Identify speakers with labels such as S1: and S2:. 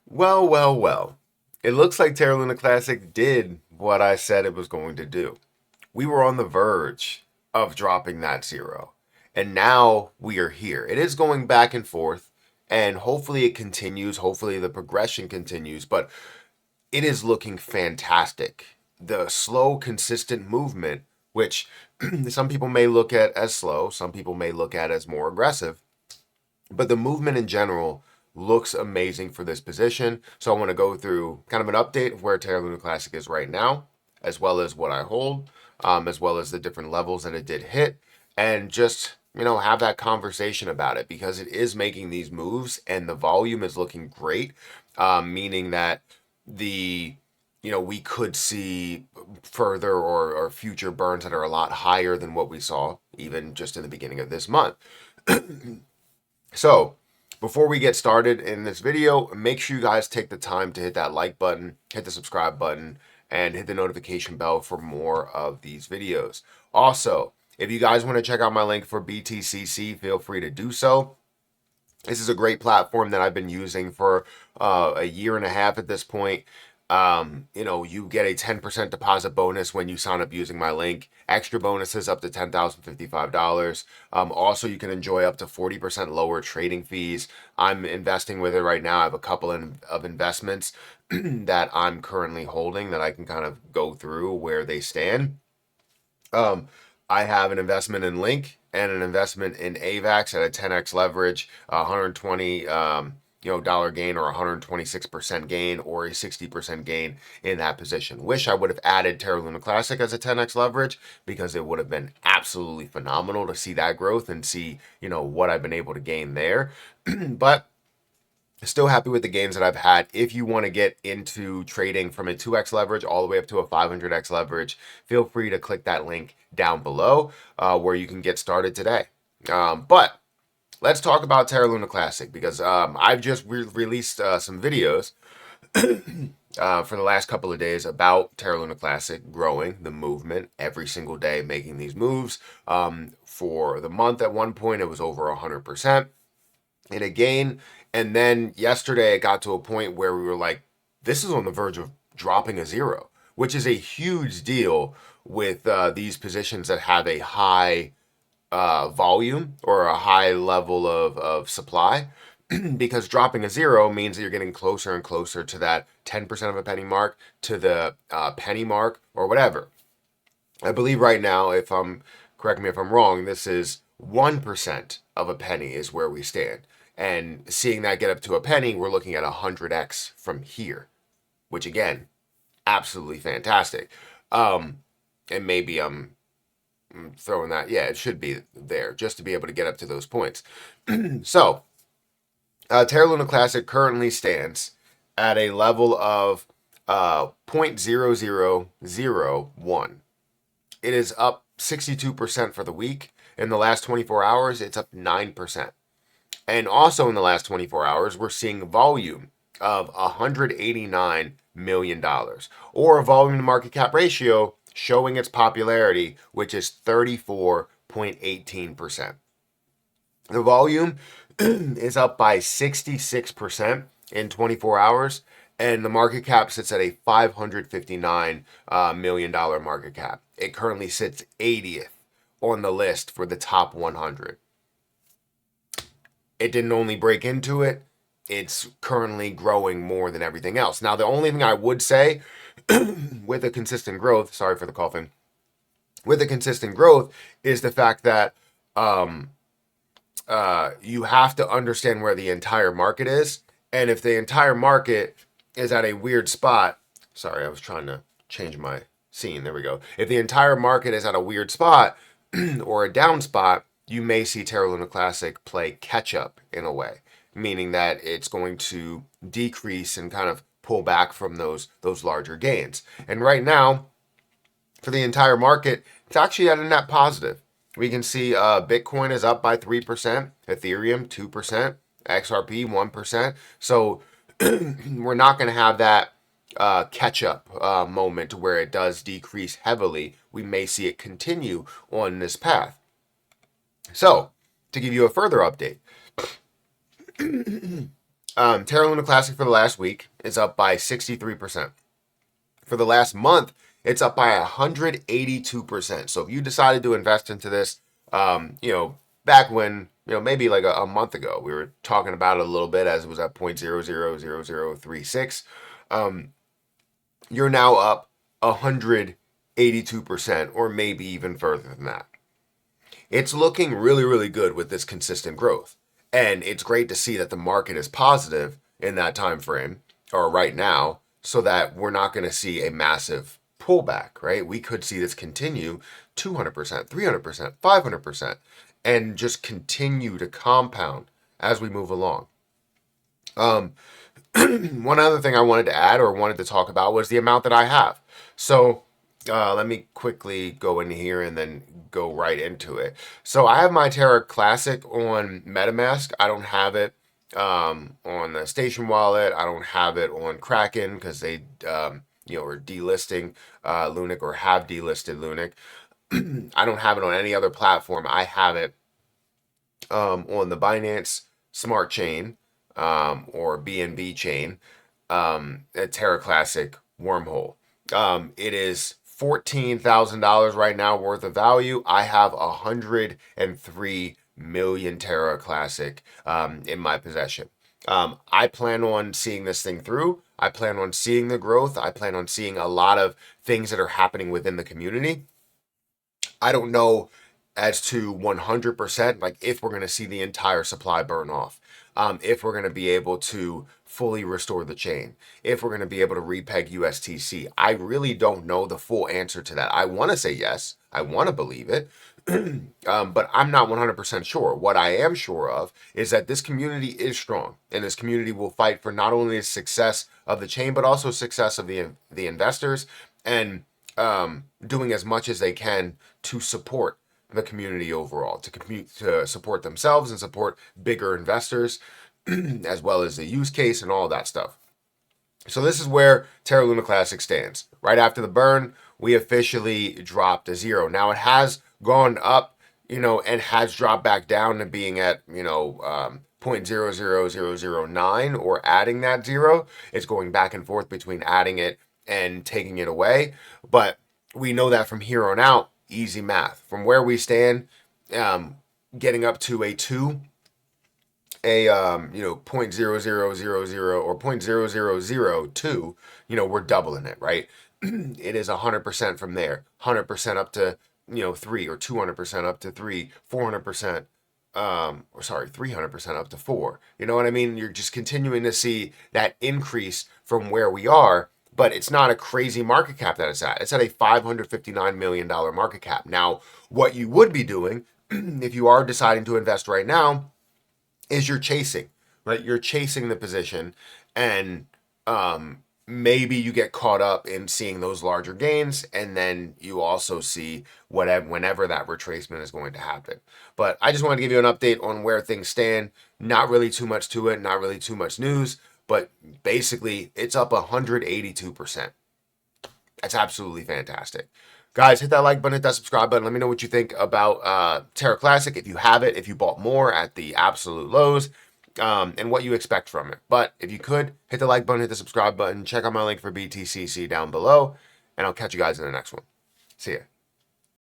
S1: Well, well, well. It looks like Terra Luna Classic did what I said it was going to do. We were on the verge of dropping that zero. And now we are here. It is going back and forth, and hopefully it continues. Hopefully the progression continues, but it is looking fantastic. The slow, consistent movement, which some people may look at as slow, some people may look at as more aggressive, but the movement in general looks amazing for this position. So I want to go through kind of an update of where Terra Luna Classic is right now, as well as what I hold, as well as the different levels that it did hit, and just have that conversation about it because it is making these moves and the volume is looking great, meaning that the we could see further or future burns that are a lot higher than what we saw even just in the beginning of this month. So, before we get started in this video, make sure you guys take the time to hit that like button, hit the subscribe button, and hit the notification bell for more of these videos. Also, if you guys want to check out my link for BTCC, feel free to do so. This is a great platform that I've been using for a year and a half at this point. You get a 10% deposit bonus when you sign up using my link. Extra bonuses up to $10,055. Also, you can enjoy up to 40% lower trading fees. I'm investing with it right now. I have a couple of investments that I'm currently holding that I can kind of go through where they stand. Um, I have an investment in Link and an investment in AVAX at a 10x leverage, 120 dollar gain or 126% gain or a 60% gain in that position. Wish I would have added Terra Luna Classic as a 10x leverage because it would have been absolutely phenomenal to see that growth and see what I've been able to gain there. But still happy with the gains that I've had. If you want to get into trading from a 2x leverage all the way up to a 500x leverage, feel free to click that link down below where you can get started today. But let's talk about Terra Luna Classic because I've just released some videos for the last couple of days about Terra Luna Classic growing the movement every single day, making these moves. For the month at one point, it was over 100%. And again, and then yesterday it got to a point where we were like, this is on the verge of dropping a zero, which is a huge deal with these positions that have a high volume or a high level of supply. Because dropping a zero means that you're getting closer and closer to that 10% of a penny mark, to the penny mark, or whatever. I believe right now, correct me if I'm wrong, this is 1% of a penny is where we stand. And seeing that get up to a penny, we're looking at 100x from here, which again, absolutely fantastic. And maybe I'm throwing that, yeah, it should be there just to be able to get up to those points. So, Terra Luna Classic currently stands at a level of 0.0001. It is up 62% for the week. In the last 24 hours, it's up 9%. And also in the last 24 hours, we're seeing volume of $189 million, or a volume to market cap ratio showing its popularity, which is 34.18%. The volume is up by 66% in 24 hours, and the market cap sits at a $559 million market cap. It currently sits 80th on the list for the top 100. It didn't only break into it, it's currently growing more than everything else. Now, the only thing I would say with a consistent growth, sorry for the coughing, with a consistent growth is the fact that you have to understand where the entire market is. And if the entire market is at a weird spot, sorry, I was trying to change my scene. There we go. If the entire market is at a weird spot or a down spot, you may see Terra Luna Classic play catch up in a way, meaning that it's going to decrease and kind of pull back from those larger gains. And right now, for the entire market, it's actually at a net positive. We can see Bitcoin is up by 3%, Ethereum 2%, XRP 1%. So we're not going to have that catch up moment where it does decrease heavily. We may see it continue on this path. So, to give you a further update, Terra Luna Classic for the last week is up by 63%. For the last month, it's up by 182%. So if you decided to invest into this, back when, maybe like a month ago, we were talking about it a little bit as it was at 0.000036. You're now up 182%, or maybe even further than that. It's looking really, really good with this consistent growth. And it's great to see that the market is positive in that time frame, or right now, so that we're not going to see a massive pullback, right? We could see this continue 200%, 300%, 500%, and just continue to compound as we move along. One other thing I wanted to add or wanted to talk about was the amount that I have. So let me quickly go in here and then go right into it. So I have my Terra Classic on MetaMask. I don't have it on the Station Wallet. I don't have it on Kraken because they are delisting LUNC or have delisted LUNC. I don't have it on any other platform. I have it on the Binance Smart Chain or BNB chain, a Terra Classic wormhole. It is $14,000 right now worth of value. I have 103 million Terra Classic in my possession. I plan on seeing this thing through. I plan on seeing the growth. I plan on seeing a lot of things that are happening within the community. I don't know as to 100%, like if we're going to see the entire supply burn off, if we're going to be able to fully restore the chain, if we're going to be able to repeg USTC. I really don't know the full answer to that. I want to say yes. I want to believe it. But I'm not 100% sure. What I am sure of is that this community is strong, and this community will fight for not only the success of the chain, but also success of the investors, and doing as much as they can to support the community overall, to support themselves and support bigger investors, as well as the use case and all that stuff. So this is where Terra Luna Classic stands. Right after the burn, we officially dropped to zero. Now it has gone up, and has dropped back down to being at, 0.00009 or adding that zero. It's going back and forth between adding it and taking it away. But we know that from here on out, easy math. From where we stand, getting up to a 2, a 0.0000 or 0.0002, we're doubling it, right? It is 100% from there. 100% up to 3, or 200% up to 3, 400%, 300% up to 4. You know what I mean? You're just continuing to see that increase from where we are, but it's not a crazy market cap that it's at. It's at a $559 million market cap. Now, what you would be doing if you are deciding to invest right now is you're chasing, right? You're chasing the position, and maybe you get caught up in seeing those larger gains, and then you also see whenever that retracement is going to happen. But I just wanted to give you an update on where things stand. Not really too much to it, not really too much news, but basically it's up 182%. That's absolutely fantastic. Guys, hit that like button, hit that subscribe button. Let me know what you think about Terra Classic, if you have it, if you bought more at the absolute lows, and what you expect from it. But if you could, hit the like button, hit the subscribe button, check out my link for BTCC down below, and I'll catch you guys in the next one. See ya.